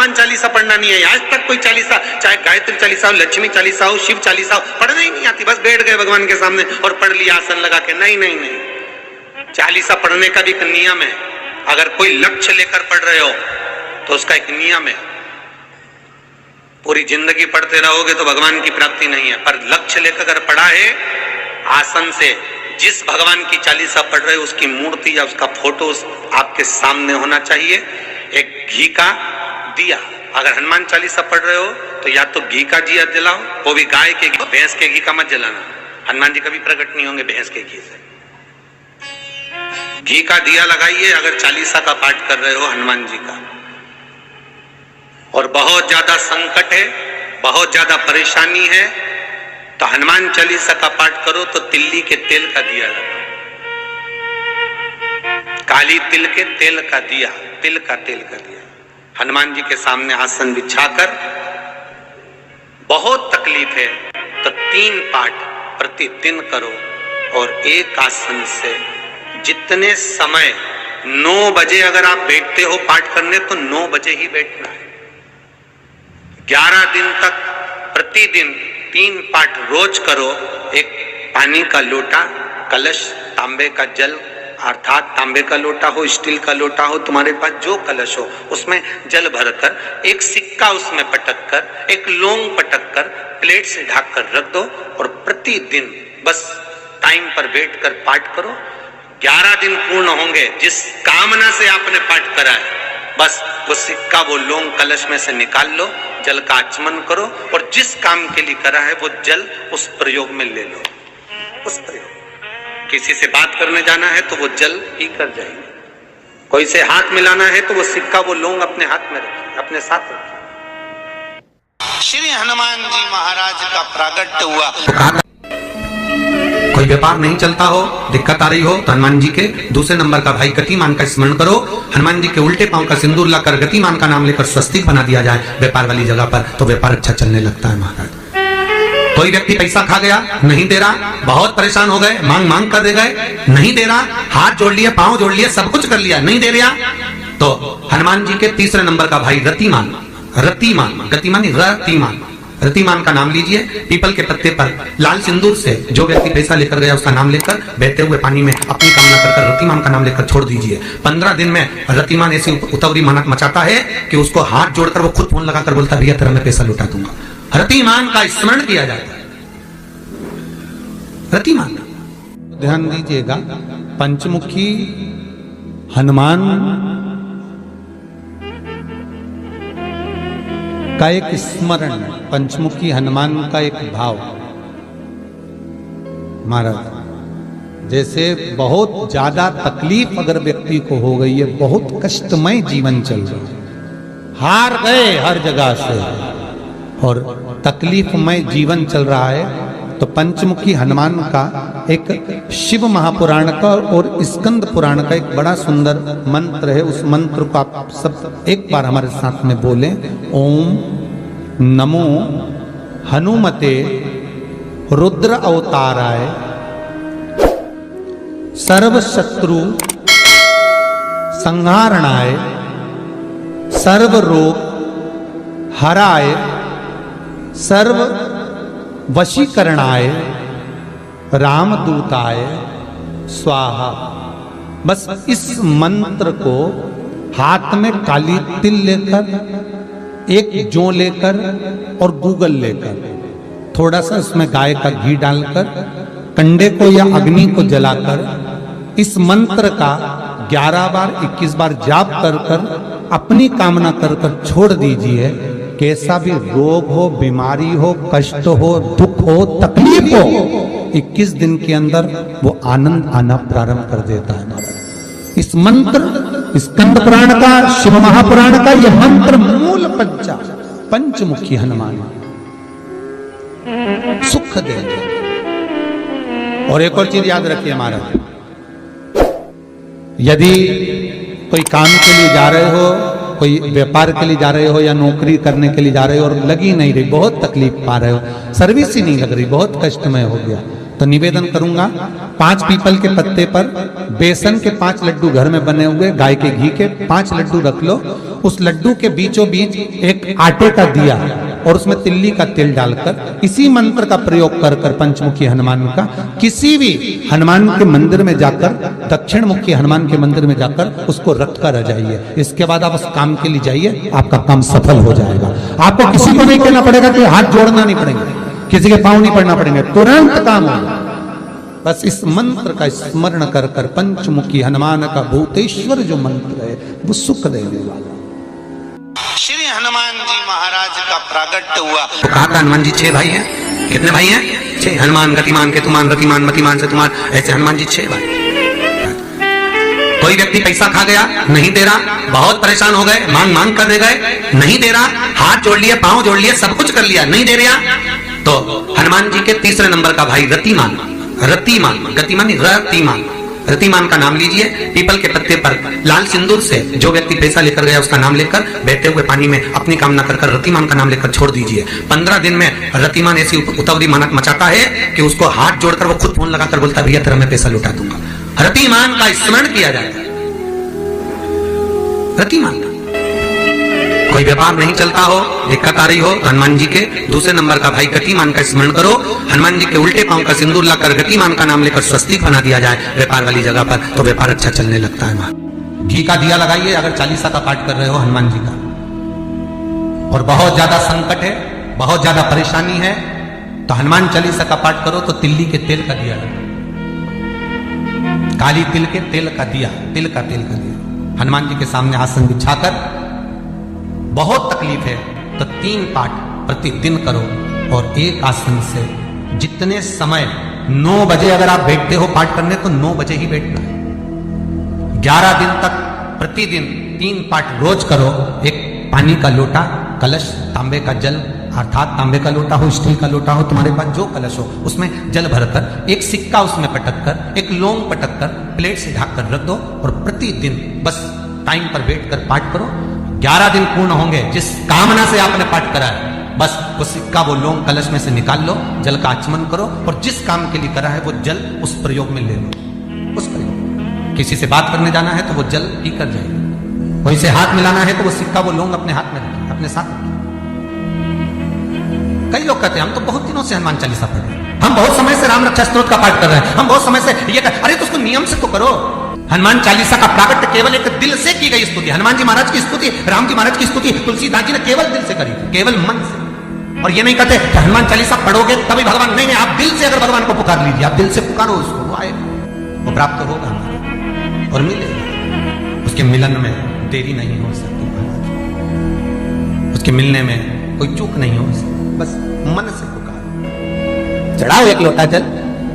हनुमान चालीसा पढ़ना नहीं है। आज तक कोई चालीसा, चाहे गायत्री चालीसा हो, लक्ष्मी चालीसा हो, शिव चालीसा हो, पढ़ना ही नहीं आती। बस बैठ गए भगवान के सामने और पढ़ लिया आसन लगा के। नहीं नहीं नहीं, चालीसा पढ़ने का भी एक नियम है। अगर कोई लक्ष्य लेकर पढ़ रहे हो तो उसका एक नियम है। पूरी जिंदगी पढ़ते रहोगे तो भगवान की प्राप्ति नहीं है, पर लक्ष्य लेकर अगर पढ़ा है आसन से, जिस भगवान की चालीसा पढ़ रहे हो उसकी मूर्ति या उसका फोटो आपके सामने होना चाहिए। एक घी का दिया, अगर हनुमान चालीसा पढ़ रहे हो तो या तो घी का दिया जलाओ, वो भी गाय के घी, भैंस के घी का मत जलाना। हनुमान जी कभी प्रकट नहीं होंगे भैंस के घी से। घी का दिया लगाइए अगर चालीसा का पाठ कर रहे हो हनुमान जी का। और बहुत ज्यादा संकट है, बहुत ज्यादा परेशानी है तो हनुमान चालीसा का पाठ करो तो तिल्ली के तेल का दिया लगाओ, काली तिल के तेल का दिया, तिल का तेल का दिया हनुमान जी के सामने आसन बिछाकर। बहुत तकलीफ है तो 3 पाठ प्रतिदिन करो और एक आसन से जितने समय 9 बजे अगर आप बैठते हो पाठ करने तो 9 बजे ही बैठना है। 11 दिन तक प्रतिदिन 3 पाठ रोज करो। एक पानी का लोटा, कलश, तांबे का जल अर्थात तांबे का लोटा हो, स्टील का लोटा हो, तुम्हारे पास जो कलश हो उसमें जल भरकर, एक सिक्का उसमें पटक कर, एक लौंग पटक कर प्लेट से ढक कर रख दो और प्रतिदिन बस टाइम पर बैठकर पाठ करो। 11 दिन पूर्ण होंगे, जिस कामना से आपने पाठ करा है बस वो सिक्का, वो लौंग कलश में से निकाल लो, जल का आचमन करो और जिस काम के लिए करा है वो जल उस प्रयोग में ले लो। उस प्रयोग, किसी से बात करने जाना है तो वो जल पी कर जाएंगे, कोई से हाथ मिलाना है तो वो सिक्का, वो लौंग अपने हाथ में रखिए, अपने साथ रखिए। श्री हनुमान जी महाराज का प्रागट्य हुआ। कोई व्यापार नहीं चलता हो, दिक्कत आ रही हो तो हनुमान जी के दूसरे नंबर का भाई गतिमान का स्मरण करो। हनुमान जी के उल्टे पांव का सिंदूर लाकर गतिमान का नाम लेकर स्वस्तिक बना दिया जाए व्यापार वाली जगह पर तो व्यापार अच्छा चलने लगता है महाराज। कोई व्यक्ति पैसा खा गया, नहीं दे रहा, बहुत परेशान हो गए, मांग मांग कर दे गए, नहीं दे रहा, हाथ जोड़ लिए, पांव जोड़ लिए, सब कुछ कर लिया, नहीं दे रहा, तो हनुमान जी के तीसरे नंबर का भाई रतिमान, रतिमान, गतिमान रतिमान, रतिमान का नाम लीजिए। पीपल के पत्ते पर लाल सिंदूर से जो व्यक्ति पैसा लेकर गया उसका नाम लेकर बहते हुए पानी में अपनी कामना कर रतिमान का नाम लेकर छोड़ दीजिए। 15 दिन में रतिमान ऐसी उतावली मचाता है कि उसको हाथ जोड़कर वो खुद फोन लगाकर बोलता है भैया तेरा मैं पैसा लुटा दूंगा। रतिमान का स्मरण किया जाता है। रतिमान, ध्यान दीजिएगा, पंचमुखी हनुमान का एक स्मरण, पंचमुखी हनुमान का एक भाव। महाराज जैसे बहुत ज्यादा तकलीफ अगर व्यक्ति को हो गई है, बहुत कष्टमय जीवन चल रहा है, हार गए हर जगह से और तकलीफमय जीवन चल रहा है, तो पंचमुखी हनुमान का एक शिव महापुराण का और स्कंद पुराण का एक बड़ा सुंदर मंत्र है। उस मंत्र को आप सब एक बार हमारे साथ में बोलें। ओम नमो हनुमते रुद्र अवताराय सर्व शत्रु संहारणाय सर्व रोग हराय सर्व वशीकरणाय रामदूताय स्वाहा। बस इस मंत्र को हाथ में काली तिल लेकर, एक जौ लेकर और गूगल लेकर, थोड़ा सा उसमें गाय का घी डालकर, कंडे को या अग्नि को जलाकर इस मंत्र का 11 बार 21 बार जाप कर कर अपनी कामना कर कर छोड़ दीजिए। कैसा भी रोग हो, बीमारी हो, कष्ट हो, दुख हो, तकलीफ हो, 21 दिन के अंदर वो आनंद आना प्रारंभ कर देता है। इस मंत्र, स्कंद पुराण का, शिव महापुराण का यह मंत्र मूल पंचमुखी हनुमान सुख देंगे। और एक और चीज याद रखिए महाराज, यदि कोई काम के लिए जा रहे हो, कोई व्यापार के लिए जा रहे हो या नौकरी करने के लिए जा रहे हो और लगी नहीं रही, बहुत तकलीफ पा रहे हो, सर्विस ही नहीं लग रही, बहुत कष्टमय हो गया, तो निवेदन करूंगा 5 पीपल के पत्ते पर बेसन के 5 लड्डू घर में बने हुए, गाय के घी के 5 लड्डू रख लो उस लड्डू के बीचों बीच एक आटे का दिया और उसमें तिल्ली का तेल डालकर इसी मंत्र का प्रयोग कर कर पंचमुखी हनुमान का किसी भी हनुमान के मंदिर में जाकर, दक्षिण मुखी हनुमान के मंदिर में जाकर उसको रख कर आ जाइए। इसके बाद आप उस काम के लिए जाइए, आपका काम सफल हो जाएगा। आपको किसी को नहीं कहना पड़ेगा, कि हाथ जोड़ना नहीं पड़ेगा, किसी के पांव नहीं पड़ना पड़ेंगे, तुरंत काम होगा। बस इस मंत्र का स्मरण कर कर पंचमुखी हनुमान का भूतेश्वर जो मंत्र है वो सुख देने वाला। श्री हनुमान जी महाराज का प्रागट्य हुआ। तो कहा था हनुमान जी 6 भाई हैं। कितने भाई हैं? 6। हनुमान, गतिमान, केतुमान, रतिमान, मतिमान, सेतुमान, ऐसे हनुमान जी 6 भाई। कोई व्यक्ति पैसा खा गया, नहीं दे रहा, बहुत परेशान हो गए, मांग मांग कर दे गए, नहीं दे रहा, हाथ जोड़ लिए, पांव जोड़ लिए, सब कुछ कर लिया, नहीं दे रहा, तो हनुमान जी के तीसरे नंबर का भाई रतिमान, रतिमान, गतिमान नहीं, रतिमान, रतिमान का नाम लीजिए। पीपल के पत्ते पर लाल सिंदूर से जो व्यक्ति पैसा लेकर गया उसका नाम लेकर बहते हुए पानी में अपनी कामना कर रतिमान का नाम लेकर छोड़ दीजिए। 15 दिन में रतिमान ऐसी उतावली मचाता है कि उसको हाथ जोड़कर वो खुद फोन लगाकर बोलता है, भैया तेरा मैं पैसा लौटा दूंगा। रतिमान का स्मरण किया जाता है। रतिमान का कोई व्यापार नहीं चलता हो, दिक्कत आ रही हो, हनुमान जी के दूसरे नंबर का भाई गतिमान का स्मरण करो। हनुमान जी के उल्टे पांव का सिंदूर लाकर गतिमान का नाम लेकर स्वस्तिक बना दिया जाए व्यापार वाली जगह पर, तो व्यापार अच्छा चलने लगता है। घी का दिया लगाइए अगर चालीसा का पाठ कर रहे हो हनुमान जी का, और बहुत ज्यादा संकट है, बहुत ज्यादा परेशानी है, तो हनुमान चालीसा का पाठ करो तो तिल्ली के तेल का दिया लगाओ, काली तिल के तेल का दिया, तिल का तेल का दिया हनुमान जी के सामने आसन बिछाकर। बहुत तकलीफ है तो 3 पाठ प्रतिदिन करो, और एक आसन से जितने समय 9 बजे अगर आप बैठते हो पाठ करने तो 9 बजे ही बैठना है। 11 दिन तक प्रतिदिन 3 पाठ रोज करो। एक पानी का लोटा, कलश, तांबे का जल, अर्थात तांबे का लोटा हो, स्टील का लोटा हो, तुम्हारे पास जो कलश हो उसमें जल भरकर, एक सिक्का उसमें पटक कर, एक लौंग पटक कर प्लेट से ढक कर रख दो, और प्रतिदिन बस टाइम पर बैठकर पाठ करो। 11 दिन पूर्ण होंगे, जिस कामना से आपने पाठ करा है बस वो सिक्का, वो लौंग कलश में से निकाल लो, जल का आचमन करो, और जिस काम के लिए करा है वो जल उस प्रयोग में ले लो। उस प्रयोग, किसी से बात करने जाना है तो वो जल पी कर जाइए, कोई से हाथ मिलाना है तो वो सिक्का, वो लौंग अपने हाथ में रखिए, अपने साथ रखिए। कई लोग कहते हैं हम तो बहुत दिनों से हनुमान चालीसा पढ़ रहे हैं, हम बहुत समय से राम रक्षा स्तोत्र का पाठ कर रहे हैं, हम बहुत समय से ये अरे तो उसको नियम से तो करो। हनुमान चालीसा का प्राकट्य केवल एक दिल से की गई स्तुति, हनुमान जी महाराज की स्तुति, राम जी महाराज की स्तुति तुलसीदास जी ने केवल दिल से करी थी, केवल मन से। और ये नहीं कहते कि हनुमान चालीसा पढ़ोगे तभी भगवान, नहीं, आप दिल से अगर भगवान को पुकार लीजिए, आप दिल से पुकारो उसको, वो आएगा, वो प्राप्त होगा और मिलेगा। उसके मिलन में देरी नहीं हो सकती महाराज, उसके मिलने में कोई चूक नहीं हो सकती, बस मन से पुकारो। चढ़ाओ एक लोटा जल।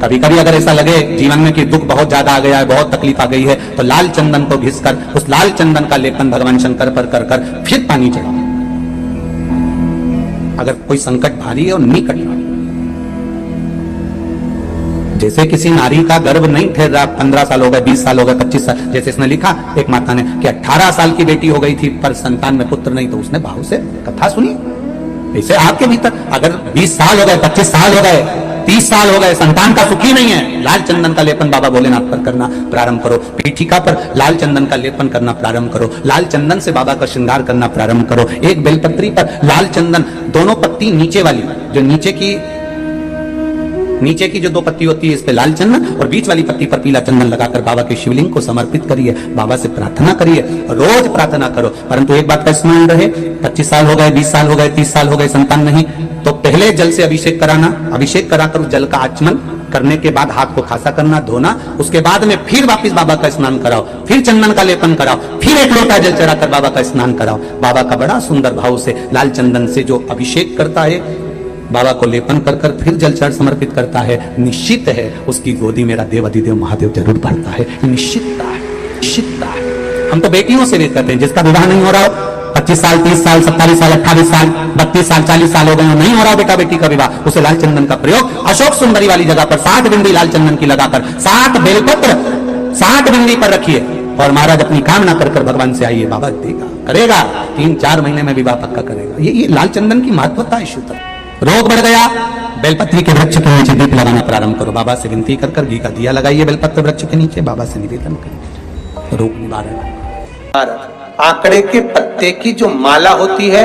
कभी कभी अगर ऐसा लगे जीवन में कि दुख बहुत ज्यादा आ गया है, बहुत तकलीफ आ गई है, तो लाल चंदन को घिसकर उस लाल चंदन का लेपन भगवान शंकर पर कर कर फिर पानी चढ़ाओ। अगर कोई संकट भारी है और निकट है, जैसे किसी नारी का गर्भ नहीं ठहर रहा, 15 साल हो गए, 20 साल हो गए, 25 साल, जैसे इसने लिखा एक माता ने कि 18 साल की बेटी हो गई थी पर संतान में पुत्र नहीं, तो उसने भाव से कथा सुनी। ऐसे आपके भीतर अगर 20 साल हो गए, 25 साल हो गए, 30 साल हो गए, संतान का सुखी नहीं है, लाल चंदन का लेपन बाबा भोलेनाथ पर करना प्रारंभ करो, पीठिका पर लाल चंदन का लेपन करना प्रारंभ करो, लाल चंदन से बाबा का श्रृंगार करना प्रारंभ करो। एक बेलपत्री पर लाल चंदन, दोनों पत्ती नीचे वाली, जो नीचे की जो 2 पत्ती होती है इस पे लाल चंदन, और बीच वाली पत्ती पर पीला चंदन लगाकर बाबा के शिवलिंग को समर्पित करिए, बाबा से प्रार्थना करिए, रोज प्रार्थना करो। परंतु एक बात का स्मरण रहे, 25 साल हो गए, 20 साल हो गए, 30 साल हो गए, संतान नहीं, तो पहले जल से अभिषेक कराना, अभिषेक कराकर उस जल का आचमन करने के बाद हाथ को खासा करना, धोना, उसके बाद में फिर वापस बाबा का स्नान कराओ, फिर चंदन का लेपन कराओ, फिर एक लोटा जल चढ़ाकर बाबा का स्नान कराओ। बाबा का बड़ा सुंदर भाव से लाल चंदन से जो अभिषेक करता है, बाबा को लेपन कर कर फिर जल चढ़ समर्पित करता है, निश्चित है उसकी गोदी मेरा देव अधिदेव महादेव जरूर भरता है। निश्चितता है, निश्चितता है। हम तो बेटियों से भी कहते हैं, जिसका विवाह नहीं हो रहा हो, 25 साल, 30 साल, 27 साल, 28 साल, 32 साल, 40 साल हो गए, नहीं हो रहा बेटा बेटी का विवाह, उसे लाल चंदन का प्रयोग अशोक सुंदरी वाली जगह पर 60 बिंदी लाल चंदन की लगाकर 60 बेलपत्र 60 बिंदी पर रखिए, और महाराज अपनी कामना कर कर भगवान से आइए, बाबा देगा, करेगा, 3-4 महीने में विवाह पक्का करेगा। ये लाल चंदन की महत्वता है। शुद्ध रोग बढ़ गया, बेलपत्री के वृक्ष के नीचे दीप लगाना प्रारंभ करो, बाबा से विनती कर कर घी का दिया लगाइए बेलपत्र वृक्ष के नीचे, बाबा से निवेदन करिए, रोग निवारण। आंकड़े के पत्ते की जो माला होती है,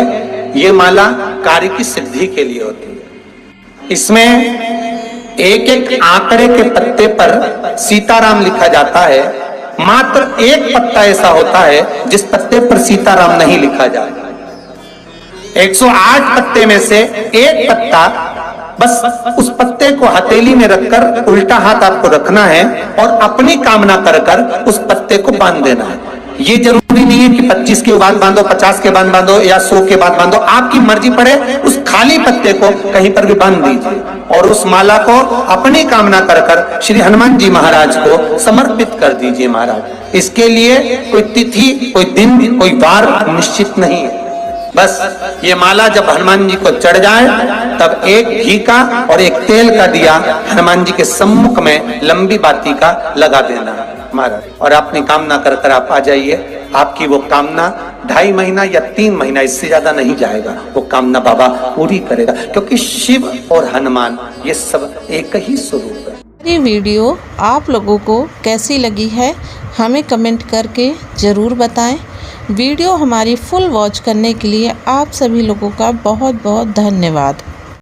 ये माला कार्य की सिद्धि के लिए होती है। इसमें एक एक आंकड़े के पत्ते पर सीताराम लिखा जाता है। मात्र एक पत्ता ऐसा होता है जिस पत्ते पर सीताराम नहीं लिखा जाता। 108 पत्ते में से एक पत्ता, बस उस पत्ते को हथेली में रखकर उल्टा हाथ आपको रखना है और अपनी कामना कर कर उस पत्ते को बांध देना है। ये जरूरी नहीं है कि 25 के बाद बांधो, 50 के बाद बांधो या 100 के बाद बांधो, आपकी मर्जी पड़े। उस खाली पत्ते को कहीं पर भी बांध दीजिए और उस माला को अपनी कामना कर कर श्री हनुमान जी महाराज को समर्पित कर दीजिए। महाराज, इसके लिए कोई तिथि, कोई दिन, कोई वार निश्चित नहीं है। बस ये माला जब हनुमान जी को चढ़ जाए तब एक घी का और एक तेल का दिया हनुमान जी के सम्मुख में लंबी बाती का लगा देना महाराज, और अपनी कामना कर कर आप आ जाइए। आपकी वो कामना 2.5 महीना या 3 महीना, इससे ज्यादा नहीं जाएगा, वो कामना बाबा पूरी करेगा, क्योंकि शिव और हनुमान ये सब एक ही स्वरूप है। ये वीडियो आप लोगों को कैसी लगी है हमें कमेंट करके ज़रूर बताएं। वीडियो हमारी फुल वॉच करने के लिए आप सभी लोगों का बहुत बहुत धन्यवाद।